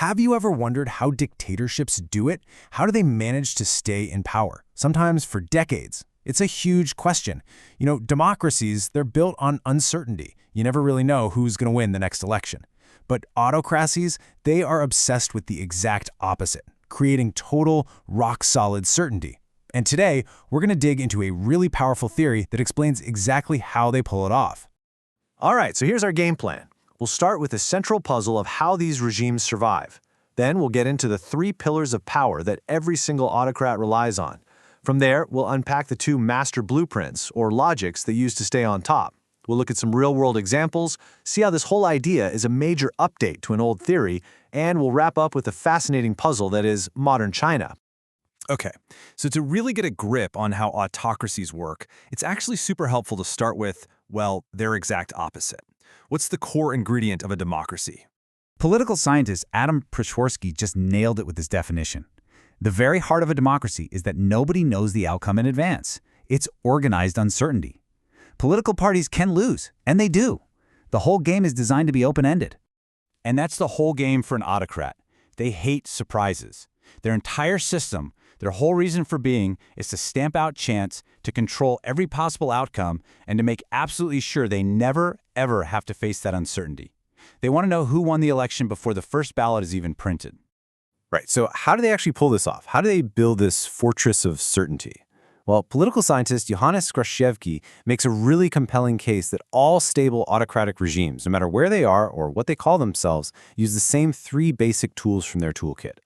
have you ever wondered how dictatorships do it? How do they manage to stay in power? Sometimes for decades. It's a huge question. Democracies, they're built on uncertainty. You never really know who's going to win the next election. But autocracies, they are obsessed with the exact opposite, creating total, rock-solid certainty. And today, we're going to dig into a really powerful theory that explains exactly how they pull it off. All right, so here's our game plan. We'll start with the central puzzle of how these regimes survive. Then we'll get into the 3 pillars of power that every single autocrat relies on. From there, we'll unpack the 2 master blueprints, or logics, they use to stay on top. We'll look at some real-world examples, see how this whole idea is a major update to an old theory, and we'll wrap up with a fascinating puzzle that is modern China. Okay, so to really get a grip on how autocracies work, it's actually super helpful to start with, well, their exact opposite. What's the core ingredient of a democracy? Political scientist Adam Przeworski just nailed it with his definition. The very heart of a democracy is that nobody knows the outcome in advance. It's organized uncertainty. Political parties can lose, and they do. The whole game is designed to be open-ended. And that's the whole game for an autocrat. They hate surprises. Their entire system, their whole reason for being, is to stamp out chance, to control every possible outcome, and to make absolutely sure they never, ever have to face that uncertainty. They want to know who won the election before the first ballot is even printed. Right, so how do they actually pull this off? How do they build this fortress of certainty? Well, political scientist Johannes Gerschewski makes a really compelling case that all stable autocratic regimes, no matter where they are or what they call themselves, use the same 3 basic tools from their toolkit.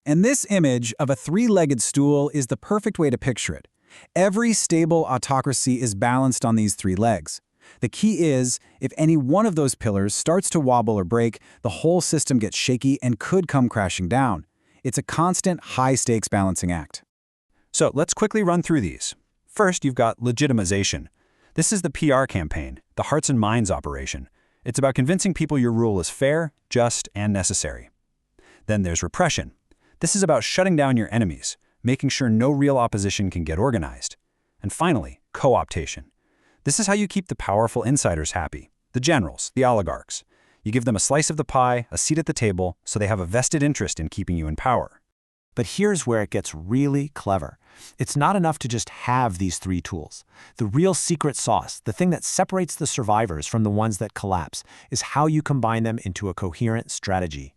And this image of a 3-legged stool is the perfect way to picture it. Every stable autocracy is balanced on these 3 legs. The key is, if any one of those pillars starts to wobble or break, the whole system gets shaky and could come crashing down. It's a constant, high-stakes balancing act. So let's quickly run through these. First, you've got legitimization. This is the PR campaign, the hearts and minds operation. It's about convincing people your rule is fair, just, and necessary. Then there's repression. This is about shutting down your enemies, making sure no real opposition can get organized. And finally, co-optation. This is how you keep the powerful insiders happy, the generals, the oligarchs. You give them a slice of the pie, a seat at the table, so they have a vested interest in keeping you in power. But here's where it gets really clever. It's not enough to just have these 3 tools. The real secret sauce, the thing that separates the survivors from the ones that collapse, is how you combine them into a coherent strategy.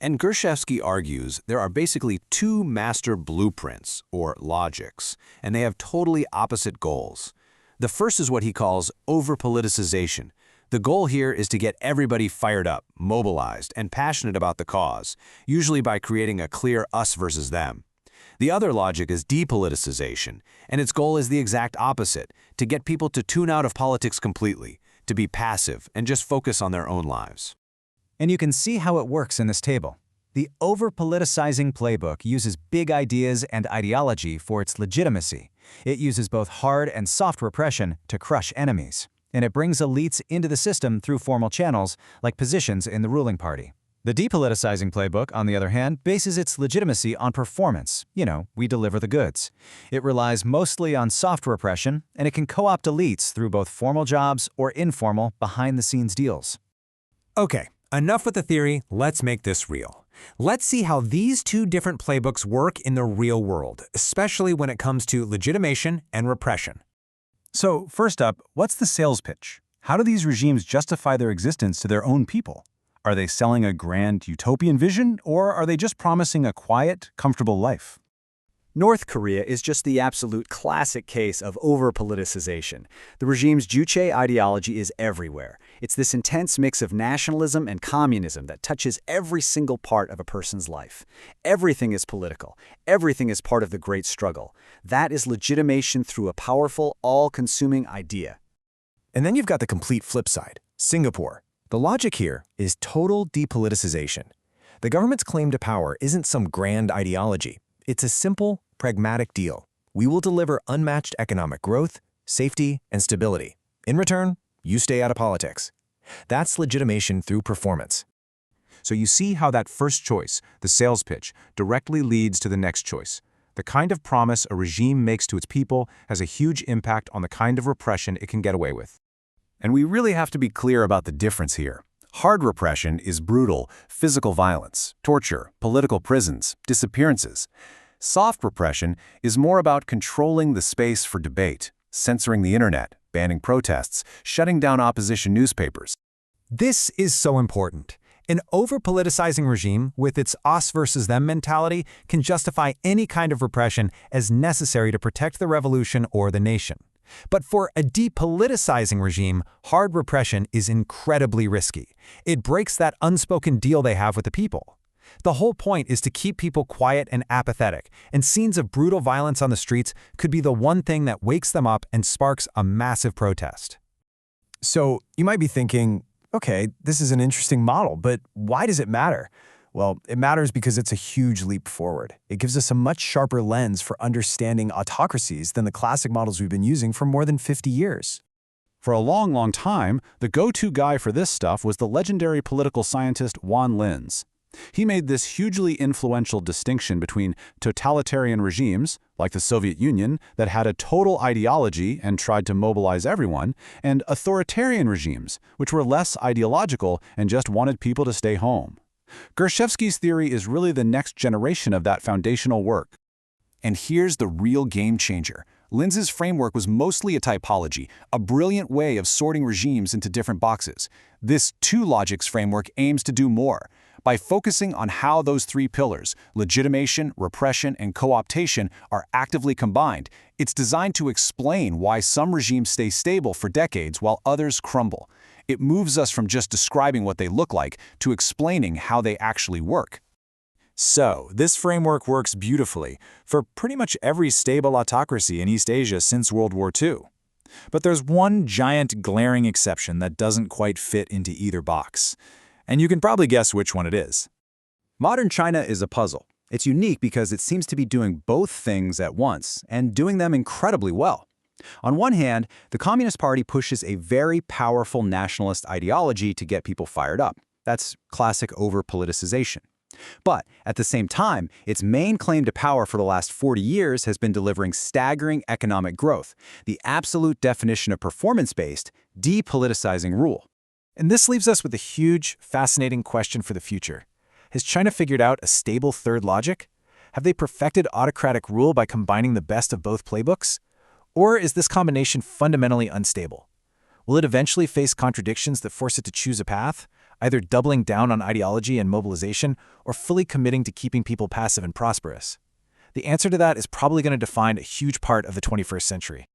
And Gerschewski argues there are basically 2 master blueprints, or logics, and they have totally opposite goals. The first is what he calls over-politicization. The goal here is to get everybody fired up, mobilized, and passionate about the cause, usually by creating a clear us versus them. The other logic is de-politicization, and its goal is the exact opposite, to get people to tune out of politics completely, to be passive and just focus on their own lives. And you can see how it works in this table. The over-politicizing playbook uses big ideas and ideology for its legitimacy. It uses both hard and soft repression to crush enemies. And it brings elites into the system through formal channels, like positions in the ruling party. The de-politicizing playbook, on the other hand, bases its legitimacy on performance. We deliver the goods. It relies mostly on soft repression, and it can co-opt elites through both formal jobs or informal, behind-the-scenes deals. Okay, enough with the theory, let's make this real. Let's see how these 2 different playbooks work in the real world, especially when it comes to legitimation and repression. So first up, what's the sales pitch? How do these regimes justify their existence to their own people? Are they selling a grand utopian vision, or are they just promising a quiet, comfortable life? North Korea is just the absolute classic case of over-politicization. The regime's Juche ideology is everywhere. It's this intense mix of nationalism and communism that touches every single part of a person's life. Everything is political. Everything is part of the great struggle. That is legitimation through a powerful, all-consuming idea. And then you've got the complete flip side, Singapore. The logic here is total depoliticization. The government's claim to power isn't some grand ideology. It's a simple, pragmatic deal. We will deliver unmatched economic growth, safety, and stability. In return, you stay out of politics. That's legitimation through performance. So you see how that first choice, the sales pitch, directly leads to the next choice. The kind of promise a regime makes to its people has a huge impact on the kind of repression it can get away with. And we really have to be clear about the difference here. Hard repression is brutal, physical violence, torture, political prisons, disappearances. Soft repression is more about controlling the space for debate, censoring the internet, banning protests, shutting down opposition newspapers. This is so important. An over-politicizing regime with its us versus them mentality can justify any kind of repression as necessary to protect the revolution or the nation. But for a de-politicizing regime, hard repression is incredibly risky. It breaks that unspoken deal they have with the people. The whole point is to keep people quiet and apathetic, and scenes of brutal violence on the streets could be the one thing that wakes them up and sparks a massive protest. So you might be thinking, okay, this is an interesting model, but why does it matter? Well, it matters because it's a huge leap forward. It gives us a much sharper lens for understanding autocracies than the classic models we've been using for more than 50 years. For a long, long time, the go-to guy for this stuff was the legendary political scientist Juan Linz. He made this hugely influential distinction between totalitarian regimes, like the Soviet Union, that had a total ideology and tried to mobilize everyone, and authoritarian regimes, which were less ideological and just wanted people to stay home. Gerschewski's theory is really the next generation of that foundational work. And here's the real game changer. Linz's framework was mostly a typology, a brilliant way of sorting regimes into different boxes. This two logics framework aims to do more. By focusing on how those three pillars, legitimation, repression, and co-optation, are actively combined, it's designed to explain why some regimes stay stable for decades while others crumble. It moves us from just describing what they look like to explaining how they actually work. So, this framework works beautifully for pretty much every stable autocracy in East Asia since World War II. But there's one giant glaring exception that doesn't quite fit into either box. And you can probably guess which one it is. Modern China is a puzzle. It's unique because it seems to be doing both things at once, and doing them incredibly well. On one hand, the Communist Party pushes a very powerful nationalist ideology to get people fired up. That's classic over-politicization. But at the same time, its main claim to power for the last 40 years has been delivering staggering economic growth, the absolute definition of performance-based, de-politicizing rule. And this leaves us with a huge, fascinating question for the future. Has China figured out a stable third logic? Have they perfected autocratic rule by combining the best of both playbooks? Or is this combination fundamentally unstable? Will it eventually face contradictions that force it to choose a path, either doubling down on ideology and mobilization or fully committing to keeping people passive and prosperous? The answer to that is probably going to define a huge part of the 21st century.